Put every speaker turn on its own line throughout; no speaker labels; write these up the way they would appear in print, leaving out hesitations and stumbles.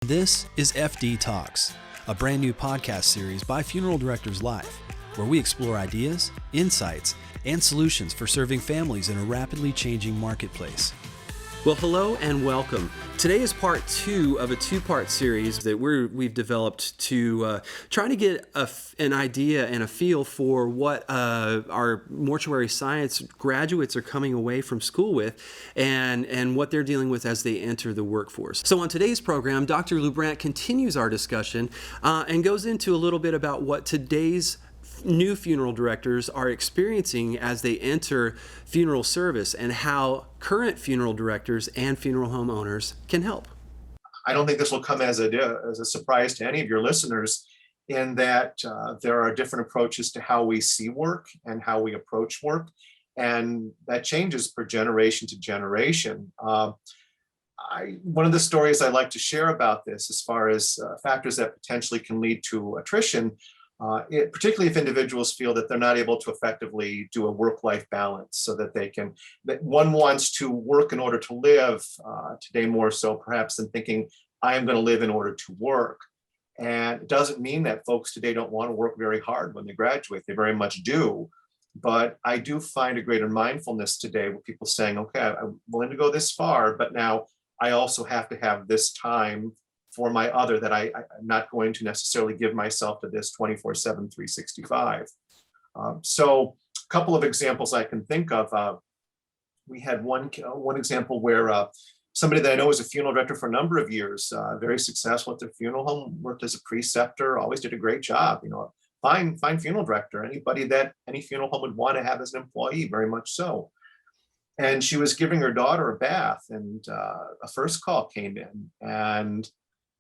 This is FD Talks, a brand new podcast series by Funeral Directors Live, where we explore ideas, insights, and solutions for serving families in a rapidly changing marketplace.
Well, hello and welcome. Today is part two of a two-part series that we've developed to try to get an idea and a feel for what our mortuary science graduates are coming away from school with and what they're dealing with as they enter the workforce. So on today's program, Dr. LuBrant continues our discussion and goes into a little bit about what today's new funeral directors are experiencing as they enter funeral service and how current funeral directors and funeral home owners can help.
I don't think this will come as a surprise to any of your listeners in that there are different approaches to how we see work and how we approach work, and that changes per generation to generation. One of the stories I like to share about this, as far as factors that potentially can lead to attrition, particularly if individuals feel that they're not able to effectively do a work-life balance, so that that one wants to work in order to live, today more so perhaps than thinking, I am going to live in order to work. And it doesn't mean that folks today don't want to work very hard when they graduate. They very much do. But I do find a greater mindfulness today with people saying, okay, I'm willing to go this far, but now I also have to have this time for my other that I'm not going to necessarily give myself to this 24/7, 365. So a couple of examples I can think of. We had one example where somebody that I know was a funeral director for a number of years, very successful at their funeral home, worked as a preceptor, always did a great job, fine funeral director, anybody that any funeral home would want to have as an employee, very much so. And she was giving her daughter a bath, and a first call came in, and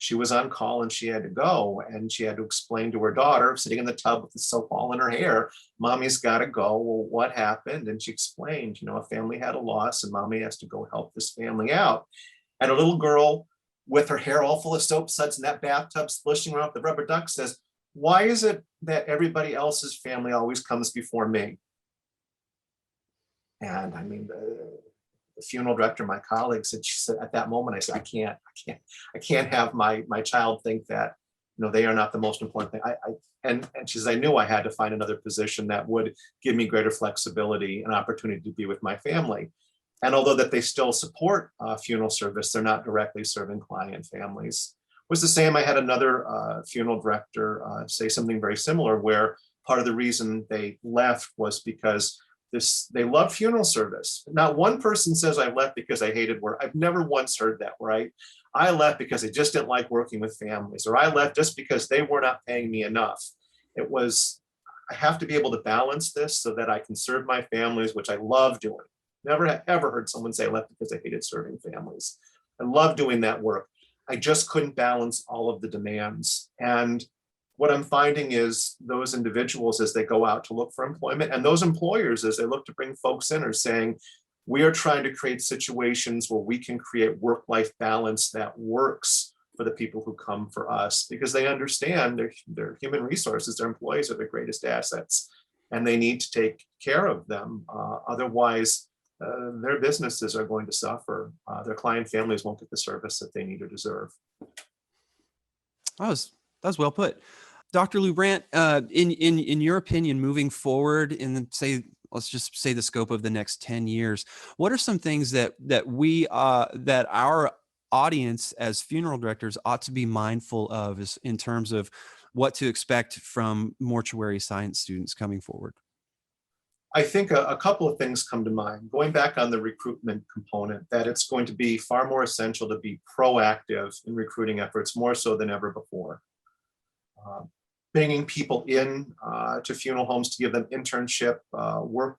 she was on call and she had to go, and she had to explain to her daughter, sitting in the tub with the soap all in her hair, Mommy's got to go. Well, what happened? And she explained, a family had a loss and Mommy has to go help this family out. And a little girl with her hair all full of soap suds in that bathtub, splishing around with the rubber duck, says, why is it that everybody else's family always comes before me? And I mean, the funeral director, my colleague, she said at that moment, I said, I can't have my child think that, they are not the most important thing. And she says, I knew I had to find another position that would give me greater flexibility and opportunity to be with my family. And although that they still support funeral service, they're not directly serving client families. It was the same. I had another funeral director say something very similar, where part of the reason they left was because they love funeral service. Not one person says I left because I hated work. I've never once heard that, right? I left because I just didn't like working with families, or I left just because they were not paying me enough. It was, I have to be able to balance this so that I can serve my families, which I love doing. Never ever heard someone say I left because I hated serving families. I love doing that work. I just couldn't balance all of the demands. And what I'm finding is those individuals, as they go out to look for employment, and those employers, as they look to bring folks in, are saying, we are trying to create situations where we can create work-life balance that works for the people who come for us, because they understand their human resources, their employees are their greatest assets, and they need to take care of them. Otherwise, their businesses are going to suffer. Their client families won't get the service that they need or deserve.
That was well put. Dr. LuBrant, in your opinion, moving forward in let's just say the scope of the next 10 years, what are some things that our audience as funeral directors ought to be mindful of in terms of what to expect from mortuary science students coming forward?
I think a couple of things come to mind. Going back on the recruitment component, that it's going to be far more essential to be proactive in recruiting efforts, more so than ever before. Bringing people in to funeral homes to give them internship, work,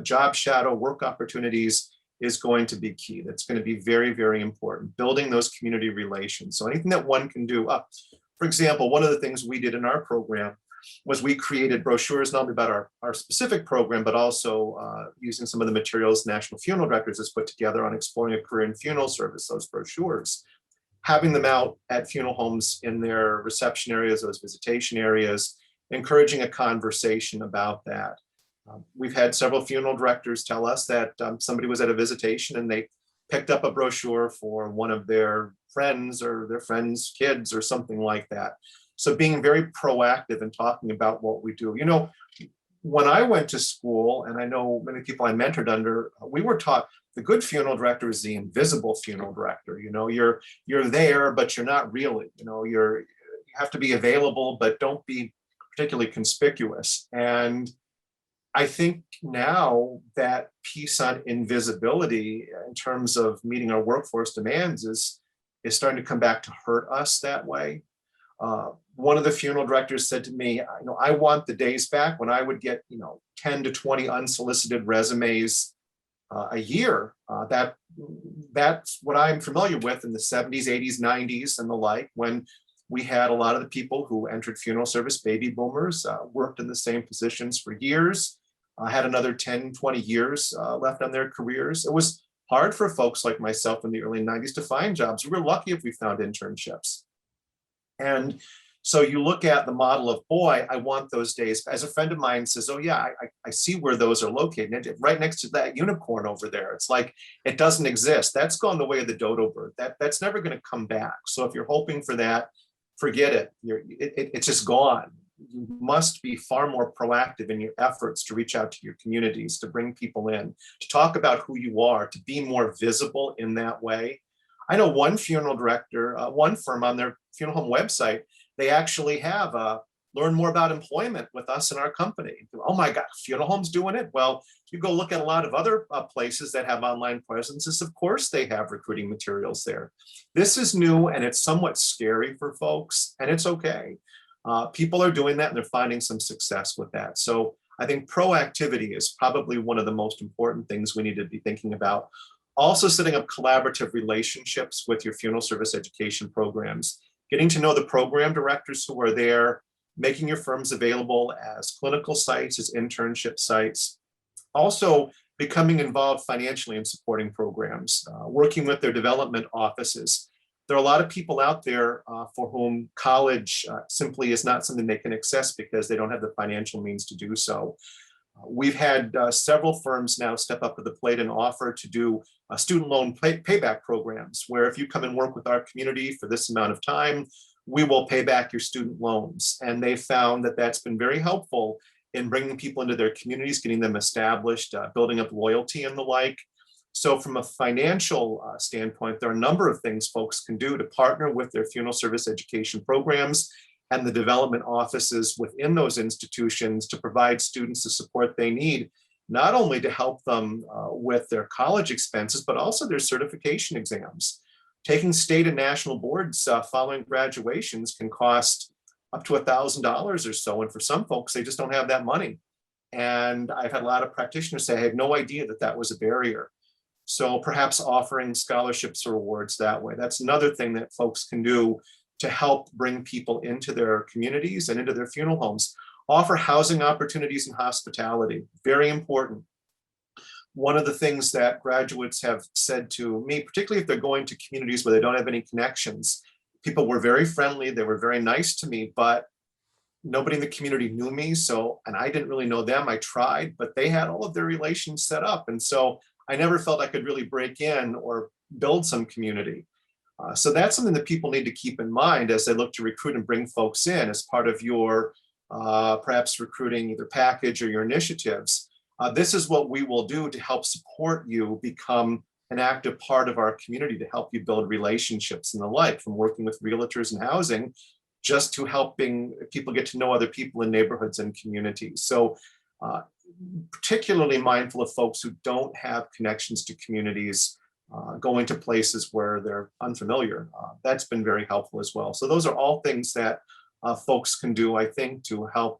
job shadow, work opportunities is going to be key. That's going to be very, very important. Building those community relations. So anything that one can do. For example, one of the things we did in our program was we created brochures not only about our specific program, but also using some of the materials National Funeral Directors has put together on exploring a career in funeral service, those brochures. Having them out at funeral homes in their reception areas, those visitation areas, encouraging a conversation about that. We've had several funeral directors tell us that somebody was at a visitation and they picked up a brochure for one of their friends or their friends' kids or something like that. So being very proactive and talking about what we do. When I went to school, and I know many people I mentored under, we were taught the good funeral director is the invisible funeral director. You're there, but you're not really. You have to be available, but don't be particularly conspicuous. And I think now that piece on invisibility in terms of meeting our workforce demands is starting to come back to hurt us that way. One of the funeral directors said to me, I want the days back when I would get, 10 to 20 unsolicited resumes a year. That's what I'm familiar with in the 70s, 80s, 90s, and the like, when we had a lot of the people who entered funeral service, baby boomers, worked in the same positions for years, had another 10, 20 years left on their careers. It was hard for folks like myself in the early 90s to find jobs. We were lucky if we found internships. And so you look at the model of, boy, I want those days. As a friend of mine says, oh yeah, I see where those are located. And right next to that unicorn over there. It's like, it doesn't exist. That's gone the way of the dodo bird. That's never going to come back. So if you're hoping for that, forget it. It's just gone. You must be far more proactive in your efforts to reach out to your communities, to bring people in, to talk about who you are, to be more visible in that way. I know one funeral director, one firm on their funeral home website, they actually have learn more about employment with us and our company. Oh my God, funeral home's doing it? Well, you go look at a lot of other places that have online presences. Of course, they have recruiting materials there. This is new and it's somewhat scary for folks, and it's okay. People are doing that and they're finding some success with that. So I think proactivity is probably one of the most important things we need to be thinking about. Also setting up collaborative relationships with your funeral service education programs, getting to know the program directors who are there, making your firms available as clinical sites, as internship sites. Also becoming involved financially in supporting programs, working with their development offices. There are a lot of people out there for whom college simply is not something they can access because they don't have the financial means to do so. We've had several firms now step up to the plate and offer to do student loan payback programs, where if you come and work with our community for this amount of time, we will pay back your student loans. And they found that that's been very helpful in bringing people into their communities, getting them established, building up loyalty and the like. So from a financial standpoint, there are a number of things folks can do to partner with their funeral service education programs and the development offices within those institutions to provide students the support they need, not only to help them with their college expenses, but also their certification exams. Taking state and national boards following graduations can cost up to $1,000 or so. And for some folks, they just don't have that money. And I've had a lot of practitioners say, I had no idea that that was a barrier. So perhaps offering scholarships or awards that way. That's another thing that folks can do to help bring people into their communities and into their funeral homes. Offer housing opportunities and hospitality, very important. One of the things that graduates have said to me, particularly if they're going to communities where they don't have any connections, people were very friendly, they were very nice to me, but nobody in the community knew me. So, and I didn't really know them. I tried, but they had all of their relations set up. And so I never felt I could really break in or build some community. So that's something that people need to keep in mind as they look to recruit and bring folks in as part of your perhaps recruiting either package or your initiatives. This is what we will do to help support you become an active part of our community, to help you build relationships and the like, from working with realtors and housing, just to helping people get to know other people in neighborhoods and communities. So particularly mindful of folks who don't have connections to communities, going to places where they're unfamiliar. That's been very helpful as well. So those are all things that folks can do, I think, to help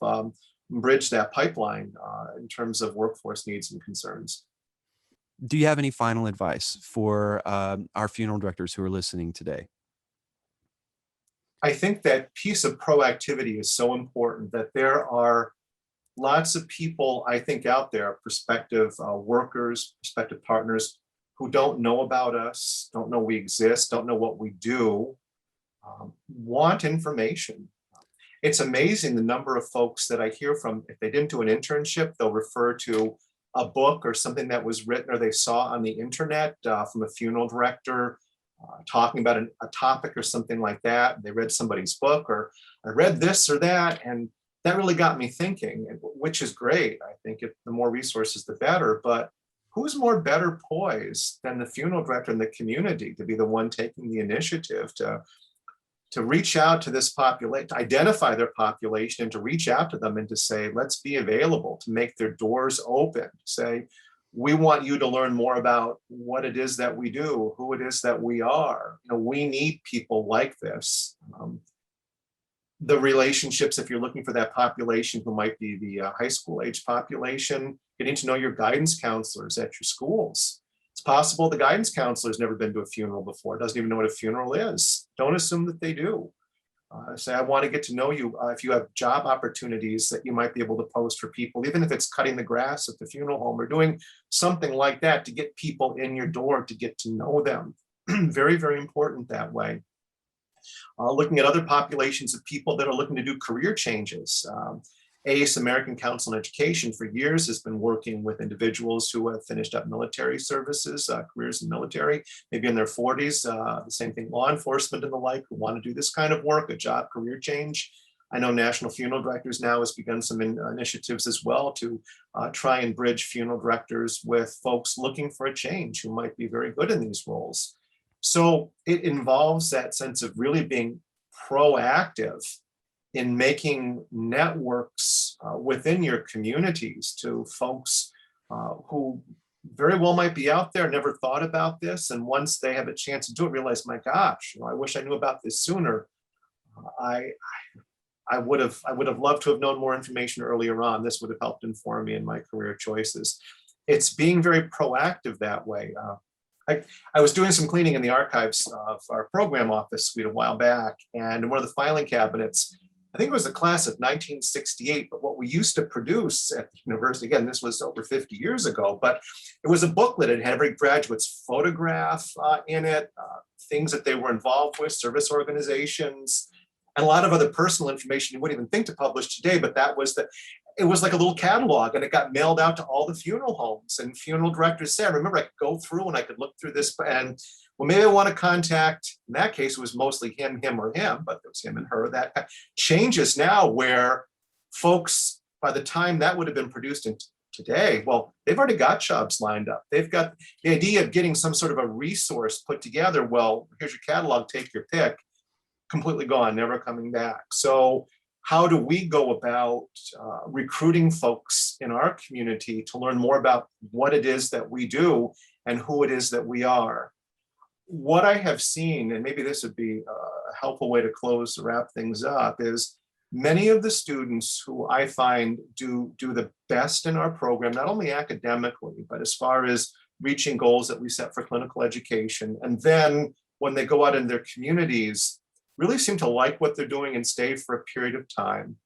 bridge that pipeline in terms of workforce needs and concerns.
Do you have any final advice for our funeral directors who are listening today?
I think that piece of proactivity is so important, that there are lots of people, I think, out there, prospective workers, prospective partners, who don't know about us, don't know we exist, don't know what we do, want information. It's amazing the number of folks that I hear from. If they didn't do an internship, they'll refer to a book or something that was written or they saw on the internet from a funeral director talking about a topic or something like that. They read somebody's book, or I read this or that, and that really got me thinking, which is great. I think the more resources, the better. But who's more better poised than the funeral director in the community to be the one taking the initiative to reach out to this population, to identify their population and to reach out to them and to say, let's be available, to make their doors open, say, we want you to learn more about what it is that we do, who it is that we are. We need people like this. The relationships, if you're looking for that population who might be the high school age population, getting to know your guidance counselors at your schools. It's possible the guidance counselor's never been to a funeral before, doesn't even know what a funeral is. Don't assume that they do. Say, I want to get to know you. If you have job opportunities that you might be able to post for people, even if it's cutting the grass at the funeral home or doing something like that to get people in your door, to get to know them. Very, very important that way. Looking at other populations of people that are looking to do career changes. ACE, American Council on Education, for years has been working with individuals who have finished up military services, careers in military, maybe in their 40s, the same thing, law enforcement and the like, who want to do this kind of work, a job career change. I know National Funeral Directors now has begun some initiatives as well to try and bridge funeral directors with folks looking for a change who might be very good in these roles. So it involves that sense of really being proactive in making networks within your communities to folks who very well might be out there, never thought about this. And once they have a chance to do it, realize, my gosh, I wish I knew about this sooner. I would have loved to have known more information earlier on. This would have helped inform me in my career choices. It's being very proactive that way. I was doing some cleaning in the archives of our program office suite a while back, and in one of the filing cabinets, I think it was the class of 1968, but what we used to produce at the university, again, this was over 50 years ago, but it was a booklet. It had every graduate's photograph in it, things that they were involved with, service organizations, and a lot of other personal information you wouldn't even think to publish today, but it was like a little catalog, and it got mailed out to all the funeral homes, and funeral directors said, I remember I could go through and I could look through this, and well, maybe I want to contact, in that case, it was mostly him, or him, but it was him and her. That changes now, where folks, by the time that would have been produced in today, well, they've already got jobs lined up. They've got the idea of getting some sort of a resource put together. Well, here's your catalog, take your pick, completely gone, never coming back. So how do we go about recruiting folks in our community to learn more about what it is that we do and who it is that we are? What I have seen, and maybe this would be a helpful way to close to wrap things up, is many of the students who I find do the best in our program, not only academically, but as far as reaching goals that we set for clinical education. And then when they go out in their communities, really seem to like what they're doing and stay for a period of time,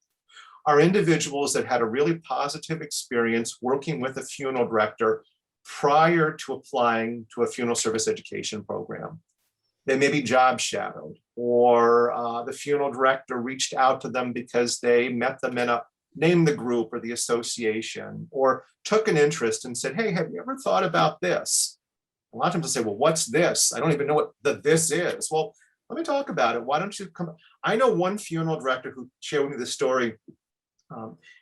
are individuals that had a really positive experience working with a funeral director prior to applying to a funeral service education program. They may be job shadowed, or the funeral director reached out to them because they met them in name the group or the association, or took an interest and said, hey, have you ever thought about this? A lot of times they'll say, well, what's this? I don't even know what this is. Well, let me talk about it. Why don't you come? I know one funeral director who shared with me the story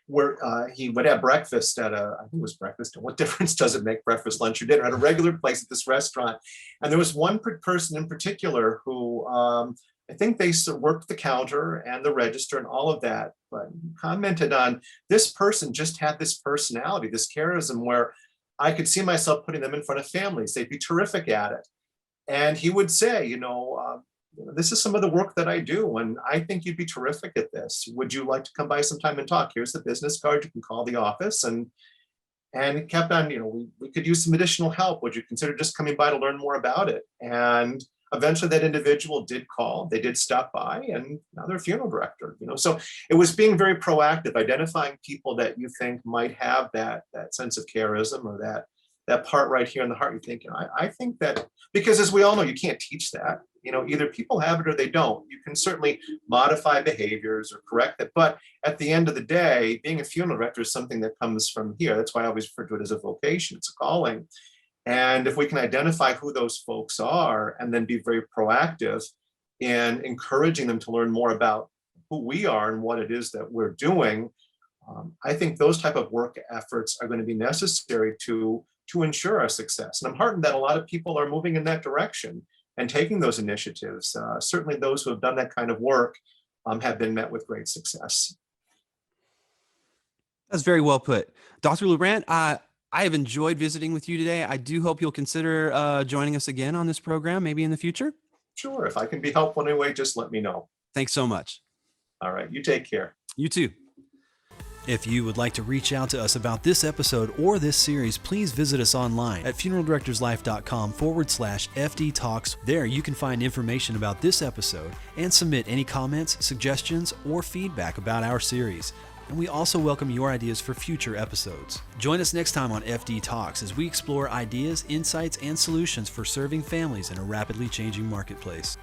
where he would have breakfast at I think it was breakfast. What difference does it make, breakfast, lunch, or dinner, at a regular place at this restaurant? And there was one person in particular who I think they worked the counter and the register and all of that, but commented on this person just had this personality, this charism, where I could see myself putting them in front of families. They'd be terrific at it. And he would say, this is some of the work that I do, and I think you'd be terrific at this. Would you like to come by sometime and talk? Here's the business card. You can call the office. And it kept on, we could use some additional help. Would you consider just coming by to learn more about it? And eventually that individual did call. They did stop by, and now they're a funeral director. So it was being very proactive, identifying people that you think might have that sense of charism, or that part right here in the heart. You think, I think that, because as we all know, you can't teach that. Either people have it or they don't. You can certainly modify behaviors or correct it, but at the end of the day, being a funeral director is something that comes from here. That's why I always refer to it as a vocation. It's a calling. And if we can identify who those folks are and then be very proactive in encouraging them to learn more about who we are and what it is that we're doing, I think those type of work efforts are going to be necessary to ensure our success. And I'm heartened that a lot of people are moving in that direction and taking those initiatives. Certainly those who have done that kind of work have been met with great success.
That's very well put. Dr. LuBrant, I have enjoyed visiting with you today. I do hope you'll consider joining us again on this program, maybe in the future.
Sure. If I can be helpful in any way, just let me know.
Thanks so much.
All right. You take care.
You too. If you would like to reach out to us about this episode or this series, please visit us online at funeraldirectorslife.com/FD Talks. There you can find information about this episode and submit any comments, suggestions, or feedback about our series. And we also welcome your ideas for future episodes. Join us next time on FD Talks as we explore ideas, insights, and solutions for serving families in a rapidly changing marketplace.